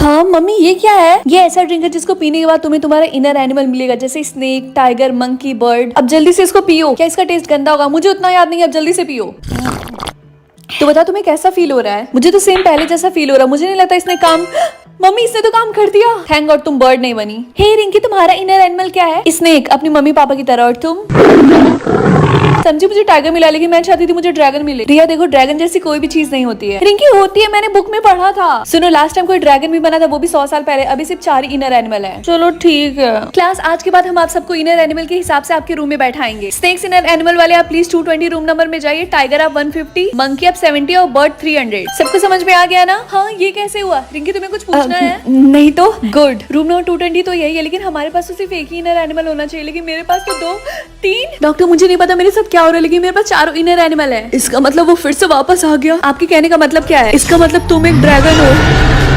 हाँ मम्मी, ये क्या है? ये ऐसा ड्रिंक है जिसको पीने के बाद तुम्हें तुम्हारा इनर एनिमल मिलेगा, जैसे स्नेक, टाइगर, मंकी, बर्ड। अब जल्दी से इसको पियो। क्या इसका टेस्ट गंदा होगा? मुझे उतना याद नहीं है, अब जल्दी से पियो। तो बता तुम्हें कैसा फील हो रहा है? मुझे तो सेम पहले जैसा फील हो रहा है। मुझे नहीं लगता इसने काम मम्मी इसने तो काम कर दिया। थैंक गॉड तुम बर्ड नहीं बनी। हे रिंकी, तुम्हारा इनर एनिमल क्या है? स्नेक, अपनी मम्मी पापा की तरह। और तुम? समझी, मुझे टाइगर मिला, लेकिन मैं चाहती थी मुझे ड्रैगन मिले। रिया देखो, ड्रैगन जैसी कोई भी चीज नहीं होती है। रिंकी होती है, मैंने बुक में पढ़ा था। सुनो, लास्ट टाइम कोई ड्रैगन भी बना था, वो भी 100 साल पहले। अभी सिर्फ 4 ही इनर एनिमल है। चलो ठीक है क्लास, आज के बाद हम आप सबको इनर एनिमल के हिसाब से आपके रूम में बैठाएंगे। स्नेक्स इनर एनिमल वाले आप प्लीज 220 रूम नंबर में जाइए। टाइगर आप 150, मंकी आप 70 और बर्ड 300। सबको समझ में आ गया ना? हाँ, ये कैसे हुआ? रिंकी तुम्हें कुछ पूछना है? नहीं तो गुड। रूम नंबर 220 तो यही है, लेकिन हमारे पास तो सिर्फ एक ही इनर एनिमल होना चाहिए, लेकिन मेरे पास तो 2 3। डॉक्टर मुझे नहीं पता मेरे साथ क्या हो रहा है, लेकिन मेरे पास 4 इनर एनिमल है। इसका मतलब वो फिर से वापस आ गया। आपके कहने का मतलब क्या है? इसका मतलब तुम एक ड्रैगन हो।